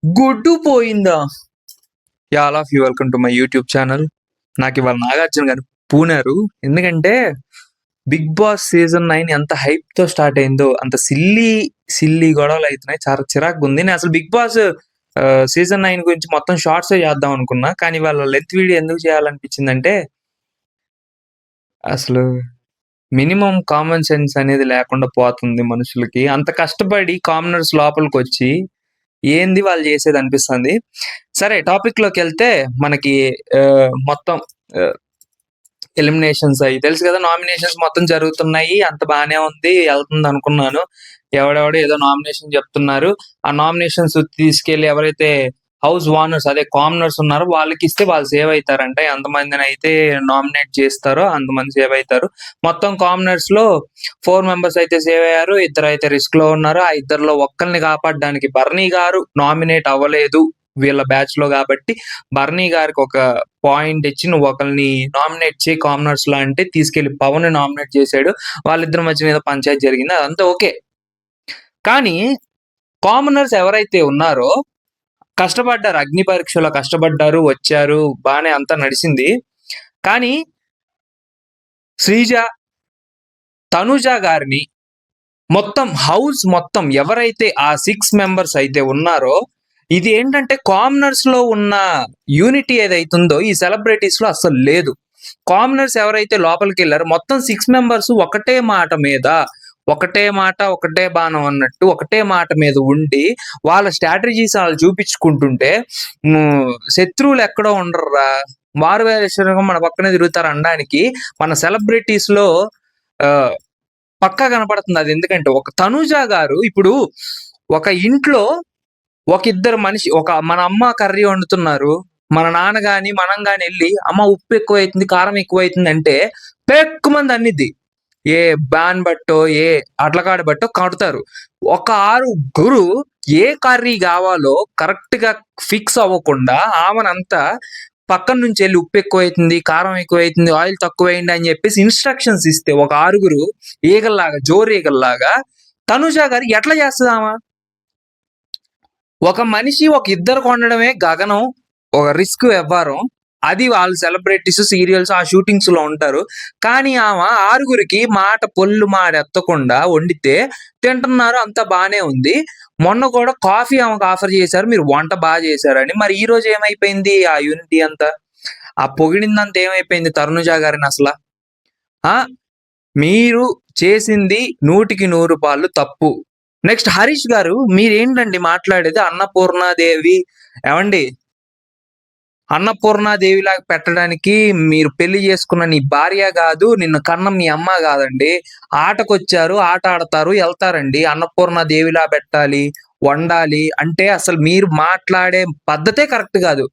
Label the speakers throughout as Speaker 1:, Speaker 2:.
Speaker 1: గుడ్డు పోయిందా? All of you welcome to my YouTube channel. నాకు ఇవాళ నాగార్జున గారు పూనారు. ఎందుకంటే బిగ్ బాస్ సీజన్ 9 ఎంత హైప్ తో స్టార్ట్ అయిందో అంత సిల్లీ గొడవలు అవుతున్నాయి. చాలా చిరాకుగా ఉంది. నేను అసలు బిగ్ బాస్ సీజన్ 9 గురించి మొత్తం షార్ట్స్ చేద్దాం అనుకున్నా. కానీ వాళ్ళ లెంత్ వీడియో ఎందుకు చేయాలనిపించిందంటే అసలు మినిమం కామన్ సెన్స్ అనేది లేకుండా పోతుంది మనుషులకి. అంత కష్టపడి కామనర్స్ లోపలికి వచ్చి ఏంది వాళ్ళు చేసేది అనిపిస్తుంది. సరే టాపిక్ లోకి వెళ్తే మనకి మొత్తం ఎలిమినేషన్స్ అయ్యి తెలుసు కదా. నామినేషన్స్ మొత్తం జరుగుతున్నాయి, అంత బానే ఉంది, వెళ్తుంది అనుకున్నాను. ఎవడెవడో ఏదో నామినేషన్ చెప్తున్నారు. ఆ నామినేషన్స్ తీసుకెళ్లి ఎవరైతే హౌస్ ఓనర్స్ అదే కామనర్స్ ఉన్నారో వాళ్ళకి ఇస్తే వాళ్ళు సేవ్ అవుతారంట. ఎంతమందిని అయితే నామినేట్ చేస్తారో అంతమంది సేవ్ అవుతారు. మొత్తం కామనర్స్ లో 4 మెంబర్స్ అయితే సేవ్ అయ్యారు, 2 అయితే రిస్క్ లో ఉన్నారు. ఆ 2లో ఒక్కరిని కాపాడడానికి బర్నీ గారు నామినేట్ అవ్వలేదు వీళ్ళ బ్యాచ్ లో, కాబట్టి బర్నీ గారికి ఒక పాయింట్ ఇచ్చి నువ్వు ఒకరిని నామినేట్ చేయి కామనర్స్ లో అంటే తీసుకెళ్లి పవన్ నామినేట్ చేశాడు. వాళ్ళిద్దరి మధ్య మీద పంచాయతీ జరిగింది, అదంతా ఓకే. కానీ కామనర్స్ ఎవరైతే ఉన్నారో కష్టపడ్డారు, అగ్ని పరీక్షలో కష్టపడ్డారు, వచ్చారు, బానే అంతా నడిచింది. కానీ శ్రీజ, తనుజ గారిని మొత్తం హౌస్ మొత్తం ఎవరైతే ఆ 6 మెంబర్స్ అయితే ఉన్నారో, ఇది ఏంటంటే కామనర్స్ లో ఉన్న యూనిటీ ఏదైతుందో ఈ సెలబ్రిటీస్ లో అసలు లేదు. కామనర్స్ ఎవరైతే లోపలికి వెళ్ళారో మొత్తం 6 మెంబర్స్ ఒకటే మాట మీద, ఒకటే మాట ఒకటే బాణం అన్నట్టు ఒకటే మాట మీద ఉండి వాళ్ళ స్ట్రాటజీస్ వాళ్ళు చూపించుకుంటుంటే శత్రువులు ఎక్కడో ఉండరురా, మారు వేషంగా మన పక్కనే తిరుగుతారు అనడానికి మన సెలబ్రిటీస్ లో పక్కా కనపడుతుంది అది. ఎందుకంటే ఒక తనుజ గారు ఇప్పుడు ఒక ఇంట్లో ఒక ఇద్దరు మనిషి, ఒక మన అమ్మ కర్రీ వండుతున్నారు, మన నాన్న గాని మనం గాని వెళ్ళి అమ్మ ఉప్పు ఎక్కువైతుంది, కారం ఎక్కువైతుంది అంటే పెక్కుమంది అన్నిద్ది. ఏ బ్యాన్ బట్టో ఏ అట్లకాడ బట్టో కడతారు. ఒక 6 ఏ కర్రీ కావాలో కరెక్ట్ గా ఫిక్స్ అవ్వకుండా ఆమెనంతా పక్కన నుంచి వెళ్ళి ఉప్పు ఎక్కువైతుంది, కారం ఎక్కువైతుంది, ఆయిల్ తక్కువైంది అని చెప్పేసి ఇన్స్ట్రక్షన్స్ ఇస్తే ఒక 6 ఈగల్లాగా జోరు ఈగల్లాగా తనుజ గారు ఎట్లా చేస్తుందామా? ఒక మనిషి ఒక ఇద్దరు కొనడమే గగనం, ఒక రిస్క్ వ్యవహారం. అది వాళ్ళు సెలబ్రిటీస్ సీరియల్స్ ఆ షూటింగ్స్ లో ఉంటారు. కానీ ఆమె 6 మాట పొల్లు మాట ఎత్తకుండా వండితే తింటున్నారు, అంతా బానే ఉంది. మొన్న కూడా కాఫీ ఆమెకు ఆఫర్ చేశారు, మీరు వంట బాగా చేశారని. మరి ఈ రోజు ఏమైపోయింది ఆ యూనిటీ అంతా? ఆ పొగిడిందంతా ఏమైపోయింది తనుజ గారిని అసలు? ఆ మీరు చేసింది 100% తప్పు. నెక్స్ట్ హరీష్ గారు, మీరేంటండి మాట్లాడేది? అన్నపూర్ణాదేవి ఏమండి? అన్నపూర్ణాదేవిలాగా పెట్టడానికి మీరు పెళ్లి చేసుకున్న నీ భార్య కాదు, నిన్ను కన్న మీ అమ్మ కాదండి. ఆటకొచ్చారు, ఆట ఆడతారు, వెళ్తారండి. అన్నపూర్ణాదేవిలా పెట్టాలి, వండాలి అంటే అసలు మీరు మాట్లాడే పద్ధతే కరెక్ట్ కాదు.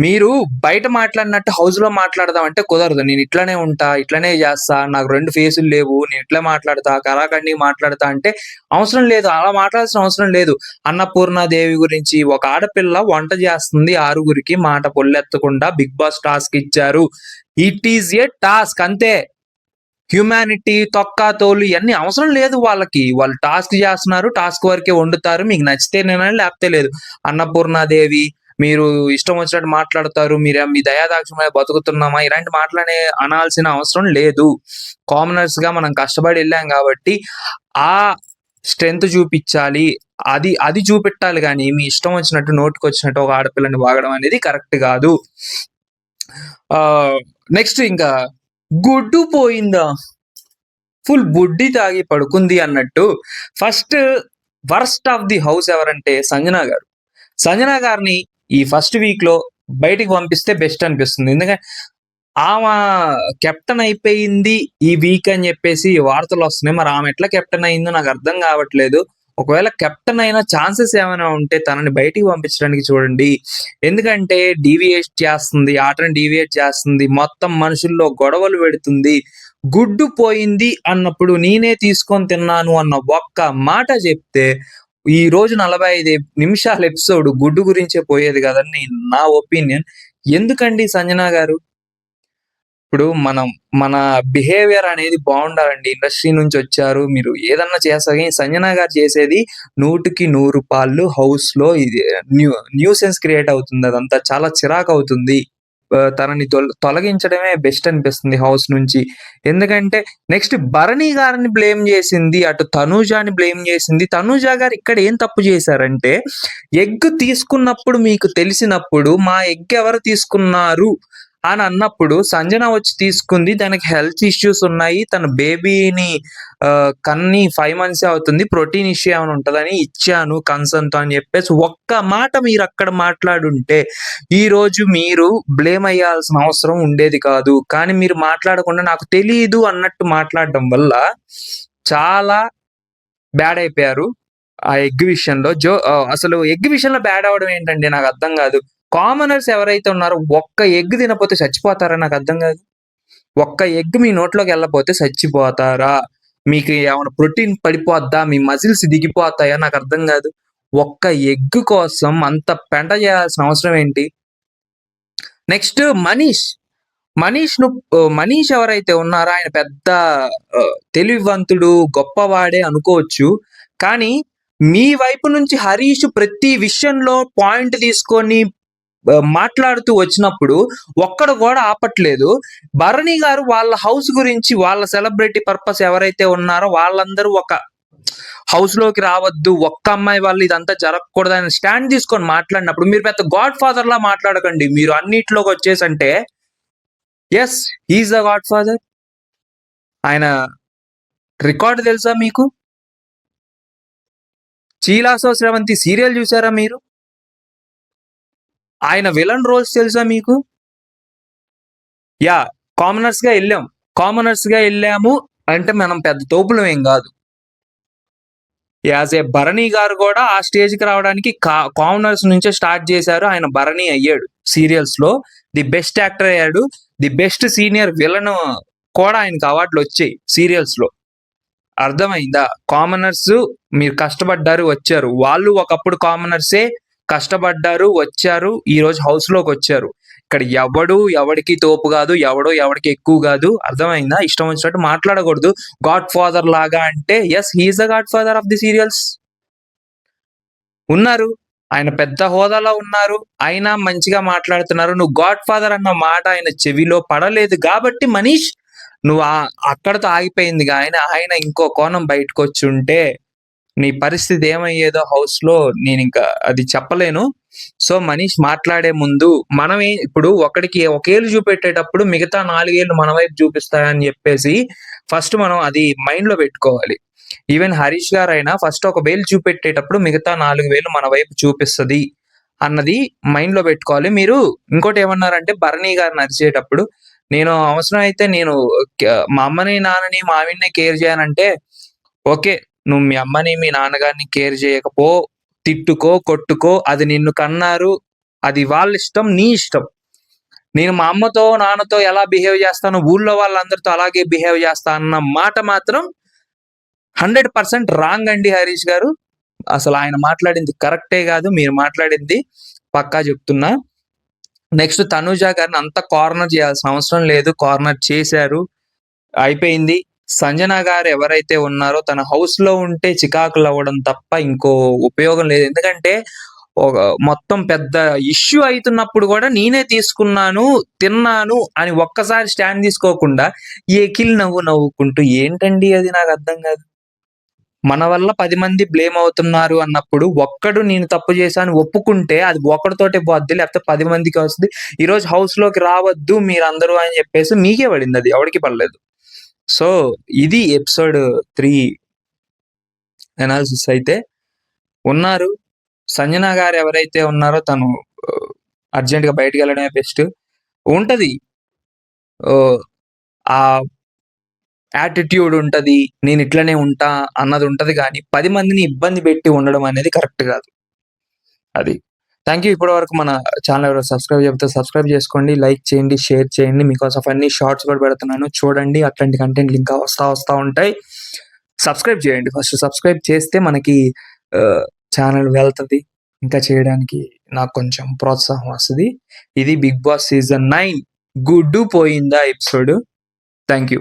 Speaker 1: మీరు బయట మాట్లాడినట్టు హౌస్ లో మాట్లాడదాం అంటే కుదరదు. నేను ఇట్లనే ఉంటా, ఇట్లనే చేస్తా, నాకు 2 ఫేసులు లేవు, నేను ఇట్లా మాట్లాడతా, కరాకండి మాట్లాడతా అంటే అవసరం లేదు. అలా మాట్లాడాల్సిన అవసరం లేదు. అన్నపూర్ణాదేవి గురించి ఒక ఆడపిల్ల వంట చేస్తుంది 6 మాట పొల్లెత్తకుండా బిగ్ బాస్ టాస్క్ ఇచ్చారు. ఇట్ ఈస్ ఏ టాస్క్ అంతే. హ్యుమానిటీ తొక్క తోలు ఇవన్నీ అవసరం లేదు వాళ్ళకి. వాళ్ళు టాస్క్ చేస్తున్నారు, టాస్క్ వరకే వండుతారు. మీకు నచ్చితే నేనని, లేకపోతే లేదు. అన్నపూర్ణాదేవి మీరు ఇష్టం వచ్చినట్టు మాట్లాడతారు, మీరు మీ దయాదాక్షిణ్యం బతుకుతున్నామా ఇలాంటి మాటలనే అనాల్సిన అవసరం లేదు. కామనర్స్ గా మనం కష్టపడి వెళ్ళాం కాబట్టి ఆ స్ట్రెంగ్త్ చూపించాలి, అది అది చూపెట్టాలి. కానీ మీ ఇష్టం వచ్చినట్టు నోటికి వచ్చినట్టు ఒక ఆడపిల్లని వాగడం అనేది కరెక్ట్ కాదు. నెక్స్ట్ ఇంకా గుడ్డు పోయిందా, ఫుల్ బుడ్డి తాగి పడుకుంది అన్నట్టు. First worst of the house ఎవరంటే సంజన గారు. సంజన గారిని ఈ ఫస్ట్ వీక్ లో బయటికి పంపిస్తే బెస్ట్ అనిపిస్తుంది. ఎందుకంటే ఆమె కెప్టెన్ అయిపోయింది ఈ వీక్ అని చెప్పేసి వార్తలు వస్తున్నాయి. మరి ఆమె ఎట్లా కెప్టెన్ అయిందో నాకు అర్థం కావట్లేదు. ఒకవేళ కెప్టెన్ అయిన ఛాన్సెస్ ఏమైనా ఉంటే తనని బయటికి పంపించడానికి చూడండి. ఎందుకంటే డీవియేట్ చేస్తుంది, ఆటను డీవియేట్ చేస్తుంది, మొత్తం మనుషుల్లో గొడవలు పెడుతుంది. గుడ్డు పోయింది అన్నప్పుడు నేనే తీసుకొని తిన్నాను అన్న ఒక్క మాట చెప్తే ఈ రోజు 45 నిమిషాల ఎపిసోడ్ గుడ్డు గురించే పోయేది కదని నా ఒపీనియన్. ఎందుకండి సంజన గారు ఇప్పుడు మన బిహేవియర్ అనేది బాగుండాలండి. ఇండస్ట్రీ నుంచి వచ్చారు. మీరు ఏదన్నా చేస్తారు గానీ, సంజన గారు చేసేది 100కి 100 పాళ్ళు హౌస్‌లో ఇది న్యూసెన్స్ క్రియేట్ అవుతుంది. అదంతా చాలా చిరాకవుతుంది. తనని తొలగించడమే బెస్ట్ అనిపిస్తుంది హౌస్ నుంచి. ఎందుకంటే నెక్స్ట్ భరణి గారిని బ్లేమ్ చేసింది. అటు తనూజాని బ్లేమ్ చేసింది. తనూజ గారు ఇక్కడ ఏం తప్పు చేశారంటే, ఎగ్ తీసుకున్నప్పుడు మీకు తెలిసినప్పుడు మా ఎగ్ ఎవరు తీసుకున్నారు అని అన్నప్పుడు సంజన వచ్చి తీసుకుంది. తనకి హెల్త్ ఇష్యూస్ ఉన్నాయి. తన బేబీని కన్ని 5 మంత్సే అవుతుంది. ప్రోటీన్ ఇష్యూ ఏమైనా ఉంటదని ఇచ్చాను కన్సర్న్‌తో అని చెప్పేసి ఒక్క మాట మీరక్కడ మాట్లాడుంటే, ఈరోజు మీరు బ్లేమ్ అయ్యాల్సిన అవసరం ఉండేది కాదు. కానీ మీరు మాట్లాడకుండా నాకు తెలీదు అన్నట్టు మాట్లాడడం వల్ల చాలా బ్యాడ్ అయిపోయారు. ఆ ఎగ్ విషయంలో. అసలు ఎగ్ విషయంలో బ్యాడ్ అవ్వడం ఏంటండి నాకర్థం గాదు. కామనర్స్ ఎవరైతే ఉన్నారో ఒక్క ఎగ్ తినపోతే చచ్చిపోతారా నాకర్థం గాదు. ఒక్క ఎగ్ మీ నోట్లోకెళ్ళపోతే చచ్చిపోతారా? మీకు ఏమన్నా ప్రోటీన్ పడిపోద్దా? మీ మజిల్స్ దిగిపోతాయా? నాకర్థం గాదు. ఒక్క ఎగ్ కోసం అంత పెంట చేయాల్సిన అవసరం ఏంటి? నెక్స్ట్ మనీష్. మనీష్ ఎవరైతే ఉన్నారో ఆయన పెద్ద తెలివివంతుడు, గొప్పవాడే అనుకోవచ్చు. కానీ మీ వైపు నుంచి హరీష్ ప్రతి విషయంలో పాయింట్ తీసుకొని మాట్లాడుతూ వచ్చినప్పుడు ఒక్కడు కూడా ఆపట్లేదు. భరణి గారు వాళ్ళ హౌస్ గురించి వాళ్ళ సెలబ్రిటీ పర్పస్ ఎవరైతే ఉన్నారో వాళ్ళందరూ ఒక హౌస్‌లోకి రావద్దు. ఒక్క అమ్మాయి వల్ల ఇదంతా జరగకూడదని స్టాండ్ తీసుకొని మాట్లాడినప్పుడు మీరు పెద్ద గాడ్ ఫాదర్‌లా మాట్లాడకండి. మీరు అన్నిట్లోకి వచ్చేసంటే yes, he is the godfather. ఆయన రికార్డ్ తెలుసా మీకు? 'చీలాసో స్రవంతి' సీరియల్ చూసారా మీరు? ఆయన విలన్ రోల్స్ తెలుసా మీకు? యాహ్! కామనర్స్‌గా ఎళ్ళాము అంటే మనం పెద్ద తోపులం ఏం గాదు. యాస్ ఎ భరణి గారు గూడా ఆ స్టేజ్‌కి రావడానికి కామనర్స్ నుంచే స్టార్ట్ చేశారు. ఆయన భరణి అయ్యాడు సీరియల్స్‌లో. ది బెస్ట్ యాక్టర్ అయ్యాడు. ది బెస్ట్ సీనియర్ విలన్ కూడా ఆయనకి అవార్డులొచ్చాయి సీరియల్స్‌లో. అర్థమైందా? కామనర్స్ మీరు కష్టపడ్డారు, వచ్చారు. వాళ్ళు ఒకప్పుడు కామనర్సే కష్టపడ్డారు, వచ్చారు. ఈరోజు హౌస్‌లోకొచ్చారు. ఇక్కడ ఎవడికి తోపు గాదు. ఎవడికి ఎక్కువ గాదు. అర్థమైందా? ఇష్టం వచ్చినట్టు మాట్లాడకూడదు. గాడ్ ఫాదర్ లాగా అంటే yes, he is the God father of the serials. ఉన్నారు. ఆయన పెద్ద హోదాలో ఉన్నారు. అయినా మంచిగా మాట్లాడుతున్నారు. నువ్వు గాడ్ ఫాదర్ అన్న మాట ఆయన చెవిలో పడలేదు గాబట్టి మనీష్ నువ్వు అక్కడితో ఆగిపోయింది గాని ఆయన ఇంకో కోణం బయటకొచ్చుంటే నీ పరిస్థితి ఏమయ్యేదో హౌస్‌లో నేనింకా అది చెప్పలేను. సో, మనీష్ మాట్లాడే ముందు ఇప్పుడు ఒకడికి ఒకేళ్ళు చూపెట్టేటప్పుడు మిగతా 4 ఏళ్ళు మన వైపు చూపిస్తాయని చెప్పేసి ఫస్ట్ మనం అది మైండ్‌లో పెట్టుకోవాలి. ఈవెన్ హరీష్ గారైనా ఫస్ట్ ఒక వేలు చూపెట్టేటప్పుడు మిగతా 4 వేలు మన వైపు చూపిస్తది అన్నది మైండ్‌లో పెట్టుకోవాలి. మీరు ఇంకోటేమన్నారంటే భరణి గారిని అరిచేటప్పుడు నేను అవసరమైతే మా అమ్మని, నాన్నని, మా ఆవిడనే కేర్ చేయనంటే ఓకే. నువ్వు మీ అమ్మని, మీ నాన్నగారిని కేర్ చేయకపో, తిట్టుకో, కొట్టుకో అది నిన్ను కన్నారు. అది వాళ్ళిష్టం, నీ ఇష్టం. నేను మా అమ్మతో, నాన్నతో ఎలా బిహేవ్ చేస్తానో ఊర్లో వాళ్ళందరితో అలాగే బిహేవ్ చేస్తా అన్న మాట మాత్రం 100% రాంగ్ అండి హరీష్ గారు. అసలు ఆయన మాట్లాడింది కరెక్టే గాదు. మీరు మాట్లాడింది పక్కా చెప్తున్నా. నెక్స్ట్ తనూజ గారిని అంత కార్నర్ చేయాల్సిన అవసరం లేదు. కార్నర్ చేశారు. అయిపోయింది. సంజన గారు ఎవరైతే ఉన్నారో తన హౌస్‌లో ఉంటే చికాకులవ్వడం తప్ప ఇంకో ఉపయోగం లేదు. ఎందుకంటే మొత్తం పెద్ద ఇష్యూ అయితున్నప్పుడు గూడా నేనే తీసుకున్నాను, తిన్నాను అని ఒక్కసారి స్టాండ్ తీసుకోకుండా ఎకిలి నవ్వు నవ్వుకుంటూ ఏంటండి అది నాకర్థం గాదు. మన వల్ల 10 మంది బ్లేమ్ అవుతున్నారు అన్నప్పుడు ఒక్కడు నేను తప్పు చేశాను ఒప్పుకుంటే అది ఒకడితోటే పోద్ది. లేకపోతే 10 మందికి వస్తది. ఈరోజు హౌస్‌లోకి రావద్దు మీరందరూ అని చెప్పేసి మీకే పడిందది. ఎవడికి పడలేదు. సో, ఇది ఎపిసోడ్ 3 అనాలిసిస్ అయితే. ఉన్నారు. సంజన గారు ఎవరైతే ఉన్నారో తను అర్జెంట్‌గా బయటికెళ్ళడమే బెస్ట్. ఉంటది. ఓహ్! ఆ యాటిట్యూడ్ ఉంటది. నేనిట్లనే ఉంటా అన్నది ఉంటది గానీ, 10 మందిని ఇబ్బంది పెట్టి ఉండడం అనేది కరెక్ట్ గాదు. అది. Thank you. ఇప్పటి వరకు మన ఛానెల్ ఎవరైనా సబ్స్క్రైబ్ చేయకపోతే సబ్స్క్రైబ్ చేసుకోండి. లైక్ చేయండి, షేర్ చేయండి. మీకోసం ఫన్నీ షార్ట్స్ కూడా పెడుతున్నాను. చూడండి. అట్లాంటి కంటెంట్లు ఇంకా వస్తా ఉంటాయి. సబ్స్క్రైబ్ చేయండి. ఫస్ట్ సబ్స్క్రైబ్ చేస్తే మనకి ఛానెల్ వెళ్తది. ఇంకా చేయడానికి నాకు కొంచెం ప్రోత్సాహం వస్తది. ఇది 'బిగ్ బాస్' సీజన్ 9 గుడ్డు పోయిందా ఎపిసోడ్. Thank you.